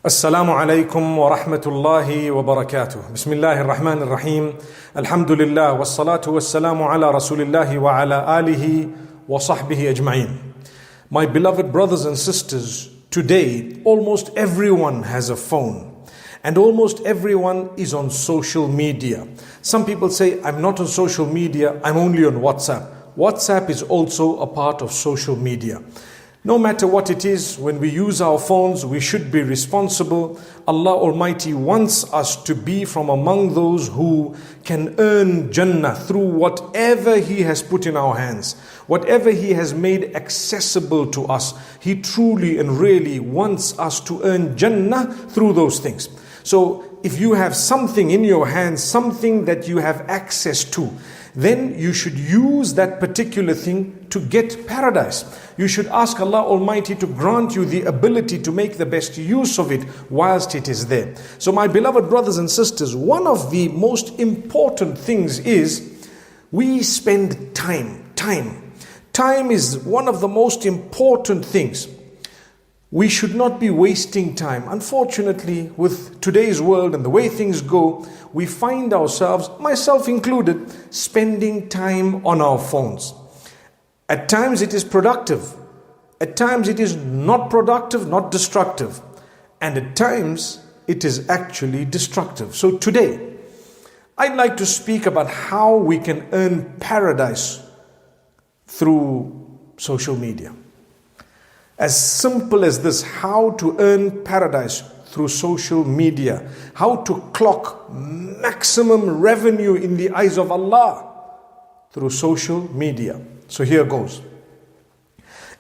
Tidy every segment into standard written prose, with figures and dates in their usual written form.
السلام عليكم ورحمة الله وبركاته. بسم الله الرحمن الرحيم. الحمد لله والصلاة والسلام على رسول الله وعلى آله وصحبه أجمعين. My beloved brothers and sisters, today almost everyone has a phone and almost everyone is on social media. Some people say, I'm not on social media, I'm only on WhatsApp. WhatsApp is also a part of social media. No matter what it is, when we use our phones, we should be responsible. Allah Almighty wants us to be from among those who can earn Jannah through whatever He has put in our hands, whatever He has made accessible to us. He truly and really wants us to earn Jannah through those things. So if you have something in your hands, something that you have access to, then you should use that particular thing to get paradise. You should ask Allah Almighty to grant you the ability to make the best use of it whilst it is there. So my beloved brothers and sisters, one of the most important things is we spend time. Time is one of the most important things. We should not be wasting time. Unfortunately, with today's world and the way things go, we find ourselves, myself included, spending time on our phones. At times it is productive. At times it is not productive, not destructive. And at times it is actually destructive. So today, I'd like to speak about how we can earn paradise through social media. As simple as this, how to earn paradise through social media, how to clock maximum revenue in the eyes of Allah through social media. So here goes.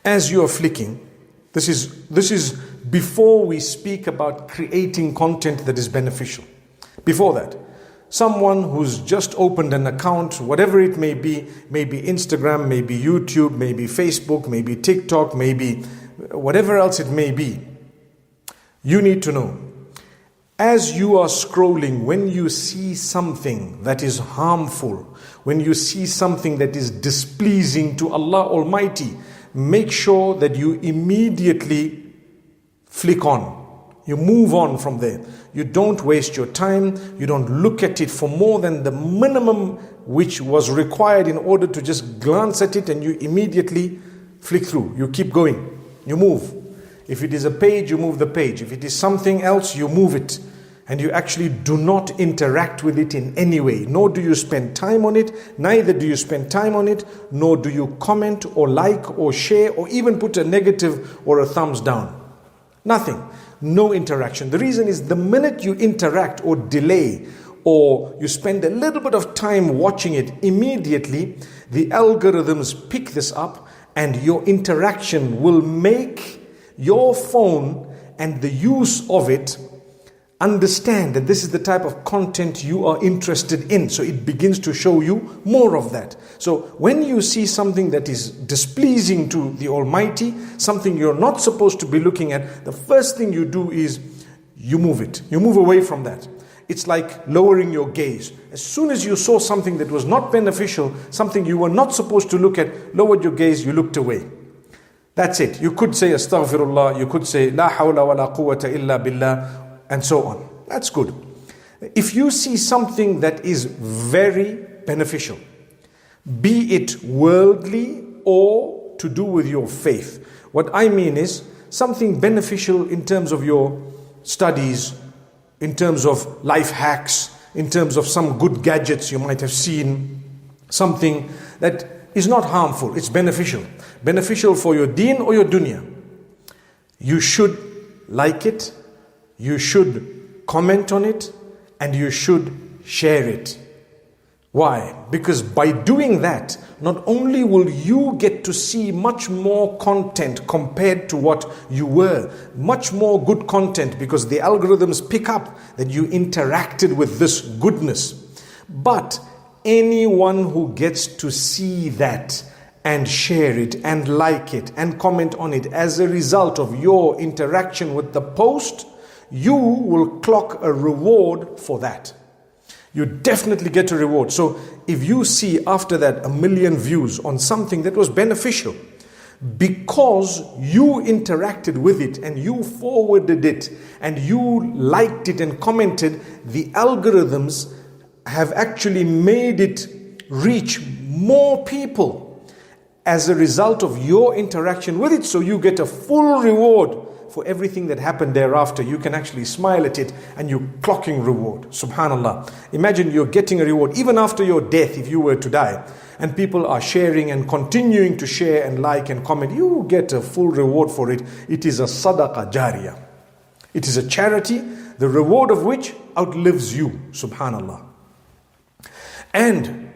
As you are flicking, this is before we speak about creating content that is beneficial. Before that, someone who's just opened an account, whatever it may be Instagram, maybe YouTube, maybe Facebook, maybe TikTok, maybe whatever else it may be, you need to know, as you are scrolling, when you see something that is harmful, when you see something that is displeasing to Allah Almighty, make sure that you immediately flick on. You move on from there. You don't waste your time. You don't look at it for more than the minimum which was required in order to just glance at it, and you immediately flick through. You keep going. You move. If it is a page, you move the page. If it is something else, you move it. And you actually do not interact with it in any way. Nor do you spend time on it. Neither do you spend time on it. Nor do you comment or like or share or even put a negative or a thumbs down. Nothing. No interaction. The reason is the minute you interact or delay or you spend a little bit of time watching it, immediately the algorithms pick this up and your interaction will make your phone and the use of it understand that this is the type of content you are interested in. So it begins to show you more of that. So when you see something that is displeasing to the Almighty, something you're not supposed to be looking at, the first thing you do is you move it. You move away from that. It's like lowering your gaze. As soon as you saw something that was not beneficial, something you were not supposed to look at, lowered your gaze, you looked away. That's it. You could say astaghfirullah, you could say la hawla wa la quwwata illa billah, and so on. That's good. If you see something that is very beneficial, be it worldly or to do with your faith. What I mean is something beneficial in terms of your studies, in terms of life hacks, in terms of some good gadgets you might have seen, something that is not harmful, it's beneficial. Beneficial for your deen or your dunya. You should like it, you should comment on it, and you should share it. Why? Because by doing that, not only will you get to see much more content compared to what you were, much more good content because the algorithms pick up that you interacted with this goodness. But anyone who gets to see that and share it and like it and comment on it as a result of your interaction with the post, you will clock a reward for that. You definitely get a reward. So if you see after that 1 million views on something that was beneficial, Because you interacted with it and you forwarded it and you liked it and commented, the algorithms have actually made it reach more people as a result of your interaction with it. So you get a full reward for everything that happened thereafter. You can actually smile at it and you're clocking reward. Subhanallah. Imagine you're getting a reward even after your death if you were to die. And people are sharing and continuing to share and like and comment. You get a full reward for it. It is a sadaqah jariyah. It is a charity, the reward of which outlives you. Subhanallah. And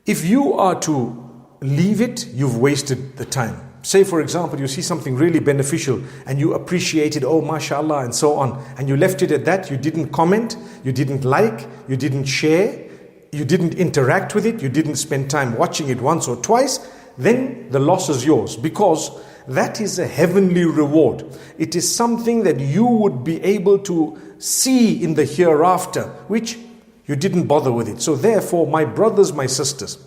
if you are to leave it, you've wasted the time. Say for example, you see something really beneficial and you appreciate it, oh mashallah and so on, and you left it at that. You didn't comment, you didn't like, you didn't share, you didn't interact with it, you didn't spend time watching it once or twice, then the loss is yours, because that is a heavenly reward. It is something that you would be able to see in the hereafter, which you didn't bother with it. So therefore, my brothers, my sisters,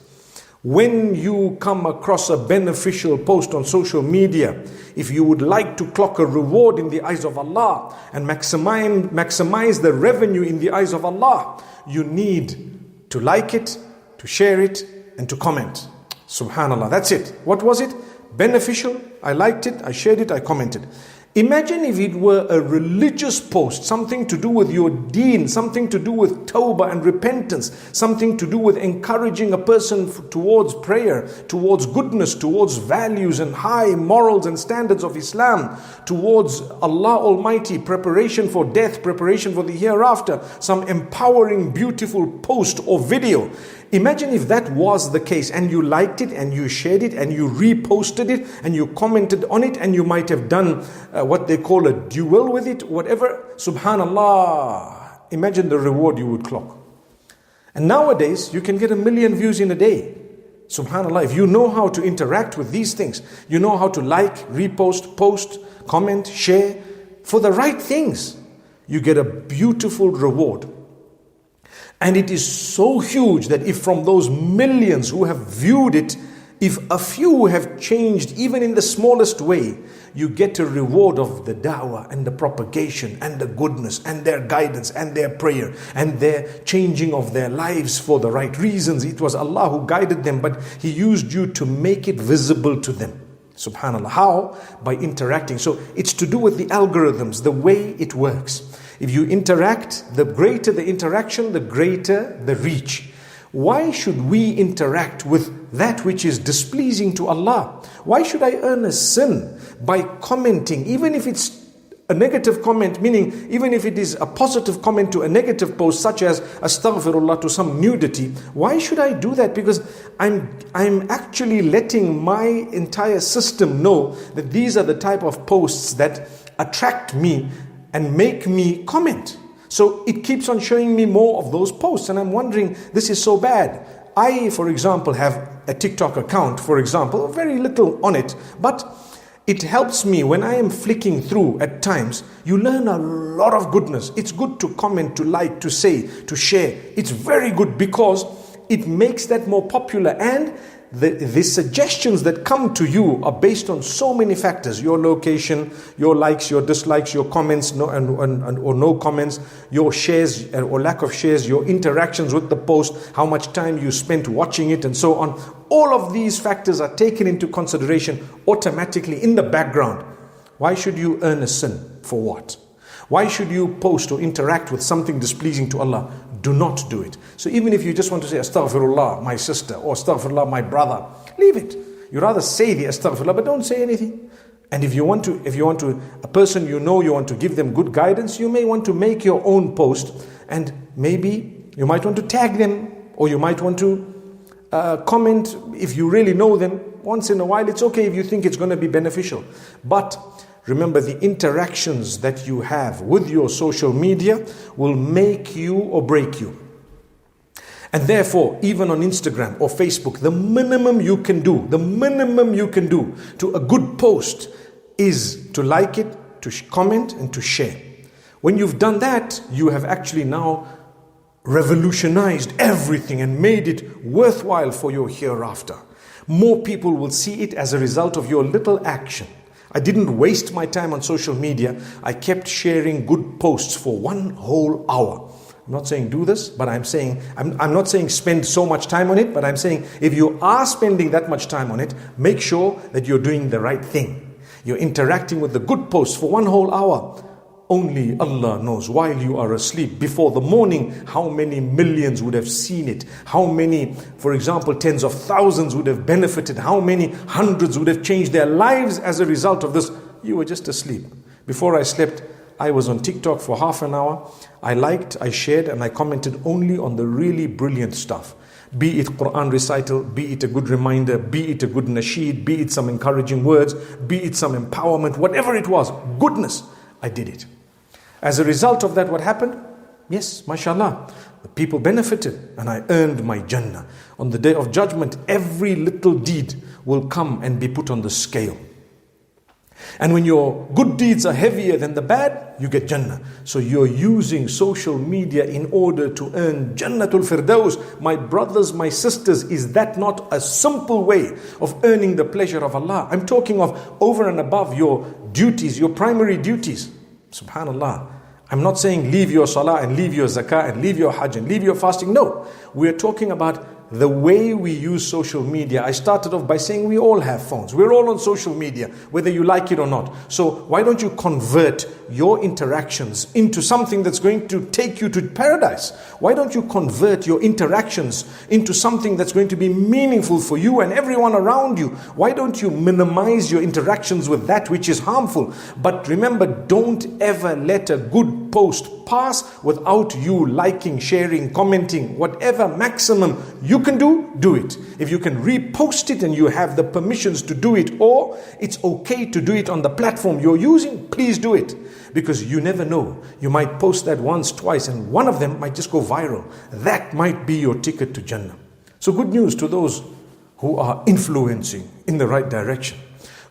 when you come across a beneficial post on social media, if you would like to clock a reward in the eyes of Allah and maximize the revenue in the eyes of Allah, you need to like it, to share it, and to comment. Subhanallah, that's it. What was it? Beneficial, I liked it, I shared it, I commented. Imagine if it were a religious post, something to do with your deen, something to do with tawbah and repentance, something to do with encouraging a person towards prayer, towards goodness, towards values and high morals and standards of Islam, towards Allah Almighty, preparation for death, preparation for the hereafter, some empowering, beautiful post or video. Imagine if that was the case and you liked it and you shared it and you reposted it and you commented on it and you might have done what they call a duel with it, whatever. Subhanallah. Imagine the reward you would clock. And nowadays you can get 1 million views in a day. Subhanallah. If you know how to interact with these things, you know how to like, repost, post, comment, share for the right things, you get a beautiful reward. And it is so huge that if from those millions who have viewed it, if a few have changed even in the smallest way, you get a reward of the da'wah and the propagation and the goodness and their guidance and their prayer and their changing of their lives for the right reasons. It was Allah who guided them, but He used you to make it visible to them. Subhanallah. How? By interacting. So it's to do with the algorithms, the way it works. If you interact, the greater the interaction, the greater the reach. Why should we interact with that which is displeasing to Allah? Why should I earn a sin by commenting, even if it's a negative comment, meaning even if it is a positive comment to a negative post, such as astaghfirullah to some nudity? Why should I do that? Because I'm actually letting my entire system know that these are the type of posts that attract me and make me comment. So it keeps on showing me more of those posts, and I'm wondering, this is so bad. I, for example, have a TikTok account, for example, very little on it, but it helps me when I am flicking through at times. You learn a lot of goodness. It's good to comment, to like, to say, to share. It's very good because it makes that more popular, and the suggestions that come to you are based on so many factors: your location, your likes, your dislikes, your comments, or no comments, your shares or lack of shares, your interactions with the post, how much time you spent watching it, and so on. All of these factors are taken into consideration automatically in the background. Why should you earn a sin? For what? Why should you post or interact with something displeasing to Allah? Do not do it. So even if you just want to say astaghfirullah my sister or astaghfirullah my brother, leave it. You rather say the astaghfirullah, but don't say anything. And if you want to, a person you want to give them good guidance, you may want to make your own post, and maybe you might want to tag them, or you might want to comment if you really know them. Once in a while, it's okay if you think it's going to be beneficial. But remember, the interactions that you have with your social media will make you or break you. And therefore, even on Instagram or Facebook, the minimum you can do to a good post is to like it, to comment, and to share. When you've done that, you have actually now revolutionized everything and made it worthwhile for your hereafter. More people will see it as a result of your little action. I didn't waste my time on social media. I kept sharing good posts for 1 whole hour. I'm not saying do this, but I'm not saying spend so much time on it, but I'm saying if you are spending that much time on it, make sure that you're doing the right thing. You're interacting with the good posts for 1 whole hour. Only Allah knows while you are asleep before the morning how many millions would have seen it, how many, for example, tens of thousands would have benefited, how many hundreds would have changed their lives as a result of this. You were just asleep. Before I slept, I was on TikTok for half an hour. I liked, I shared, and I commented only on the really brilliant stuff. Be it Quran recital, be it a good reminder, be it a good nasheed, be it some encouraging words, be it some empowerment, whatever it was, goodness, I did it. As a result of that, what happened? Yes, mashallah, the people benefited and I earned my Jannah. On the day of judgment, every little deed will come and be put on the scale. And when your good deeds are heavier than the bad, you get Jannah. So you're using social media in order to earn Jannatul Firdaus. My brothers, my sisters, is that not a simple way of earning the pleasure of Allah? I'm talking of over and above your duties, your primary duties. Subhanallah. I'm not saying leave your salah and leave your zakah and leave your hajj and leave your fasting. No, we're talking about the way we use social media. I started off by saying we all have phones. We're all on social media, whether you like it or not. So why don't you convert your interactions into something that's going to take you to paradise? Why don't you convert your interactions into something that's going to be meaningful for you and everyone around you? Why don't you minimize your interactions with that which is harmful? But remember, don't ever let a good post pass without you liking, sharing, commenting, whatever maximum you can do it. If you can repost it and you have the permissions to do it, or it's okay to do it on the platform you're using, please do it. Because you never know. You might post that once, twice, and one of them might just go viral. That might be your ticket to Jannah. So good news to those who are influencing in the right direction.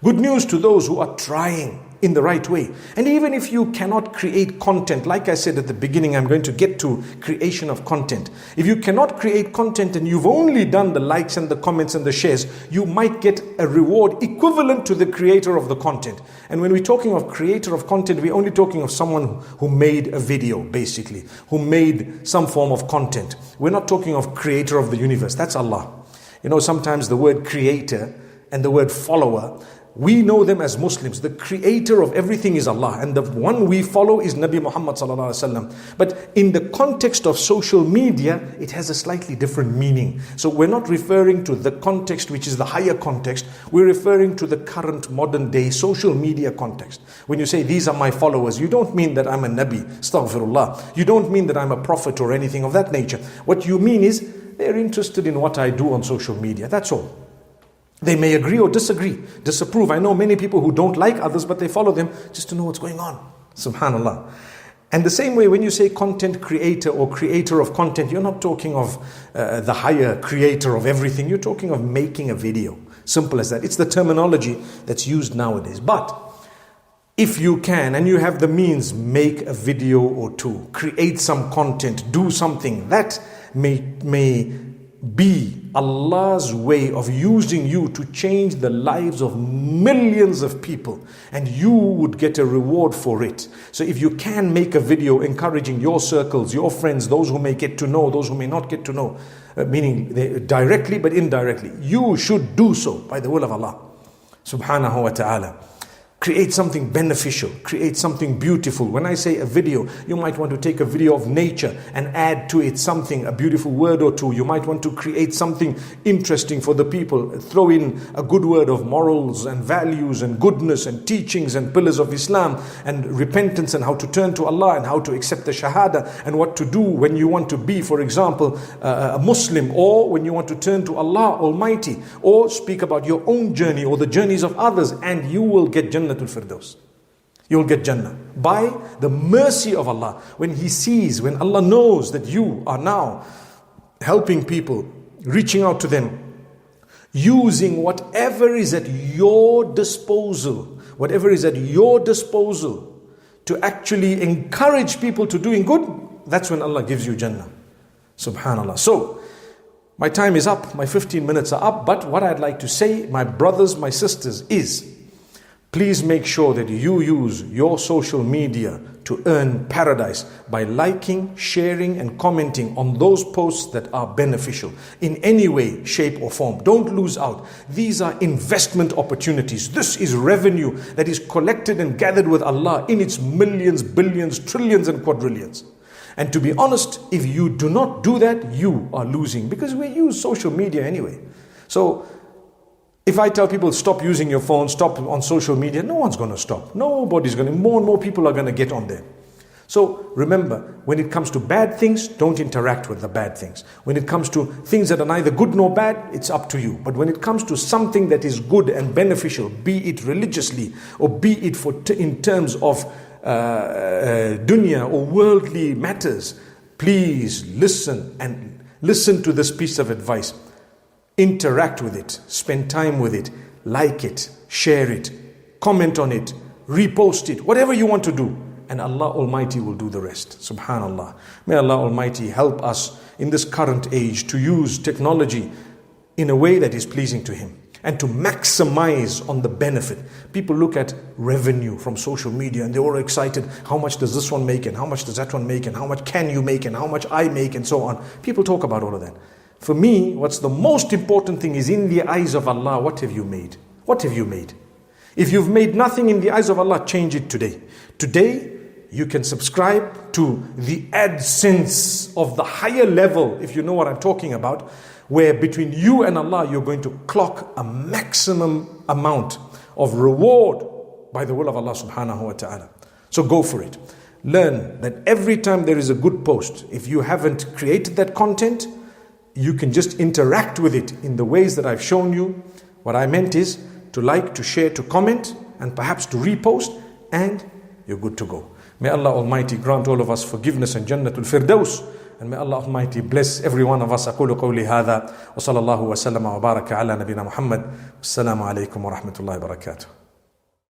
Good news to those who are trying in the right way. And even if you cannot create content, like I said at the beginning, I'm going to get to creation of content. If you cannot create content and you've only done the likes and the comments and the shares, you might get a reward equivalent to the creator of the content. And when we're talking of creator of content, we're only talking of someone who made a video, basically, who made some form of content. We're not talking of creator of the universe. That's Allah. You know, sometimes the word creator and the word follower, we know them as Muslims. The creator of everything is Allah, and the one we follow is Nabi Muhammad sallallahu alaihi wasallam. But in the context of social media, it has a slightly different meaning. So we're not referring to the context which is the higher context. We're referring to the current modern day social media context. When you say these are my followers, you don't mean that I'm a Nabi, astaghfirullah. You don't mean that I'm a prophet or anything of that nature. What you mean is they're interested in what I do on social media. That's all. They may agree or disagree, disapprove. I know many people who don't like others, but they follow them just to know what's going on. Subhanallah. And the same way, when you say content creator or creator of content, you're not talking of the higher creator of everything. You're talking of making a video. Simple as that. It's the terminology that's used nowadays. But if you can and you have the means, make a video or two, create some content, do something that may be Allah's way of using you to change the lives of millions of people, and you would get a reward for it. So if you can make a video encouraging your circles, your friends, those who may get to know, those who may not get to know, meaning directly but indirectly, you should do so by the will of Allah subhanahu wa ta'ala. Create something beneficial, create something beautiful. When I say a video, you might want to take a video of nature and add to it something, a beautiful word or two. You might want to create something interesting for the people. Throw in a good word of morals and values and goodness and teachings and pillars of Islam and repentance and how to turn to Allah and how to accept the Shahada and what to do when you want to be, for example, a Muslim, or when you want to turn to Allah Almighty, or speak about your own journey or the journeys of others, and you will get Jannah. Firdaus. You will get Jannah by the mercy of Allah. When He sees, when Allah knows that you are now helping people, reaching out to them, using whatever is at your disposal, to actually encourage people to doing good, that's when Allah gives you Jannah. Subhanallah. So, My time is up, my 15 minutes are up, but what I'd like to say, my brothers, my sisters, is please make sure that you use your social media to earn paradise by liking, sharing and commenting on those posts that are beneficial in any way, shape or form. Don't lose out. These are investment opportunities. This is revenue that is collected and gathered with Allah in its millions, billions, trillions and quadrillions. And to be honest, if you do not do that, you are losing, because we use social media anyway. So if I tell people stop using your phone, stop on social media, no one's going to stop. Nobody's going to. More and more people are going to get on there. So remember, when it comes to bad things, don't interact with the bad things. When it comes to things that are neither good nor bad, it's up to you. But when it comes to something that is good and beneficial, be it religiously or be it in terms of dunya or worldly matters, please listen to this piece of advice. Interact with it, spend time with it, like it, share it, comment on it, repost it, whatever you want to do. And Allah Almighty will do the rest. Subhanallah. May Allah Almighty help us in this current age to use technology in a way that is pleasing to Him and to maximize on the benefit. People look at revenue from social media and they're all excited. How much does this one make and how much does that one make and how much can you make and how much I make and so on. People talk about all of that. For me, what's the most important thing is, in the eyes of Allah, what have you made? What have you made? If you've made nothing in the eyes of Allah, change it today. Today, you can subscribe to the AdSense of the higher level, if you know what I'm talking about, where between you and Allah, you're going to clock a maximum amount of reward by the will of Allah subhanahu wa ta'ala. So go for it. Learn that every time there is a good post, if you haven't created that content, you can just interact with it in the ways that I've shown you. What I meant is to like, to share, to comment, and perhaps to repost, and you're good to go. May Allah Almighty grant all of us forgiveness and Jannatul Firdaus. And may Allah Almighty bless every one of us. أقول قولي هذا وصلى الله وسلم وبارك على نبينا محمد. السلام عليكم ورحمة الله وبركاته.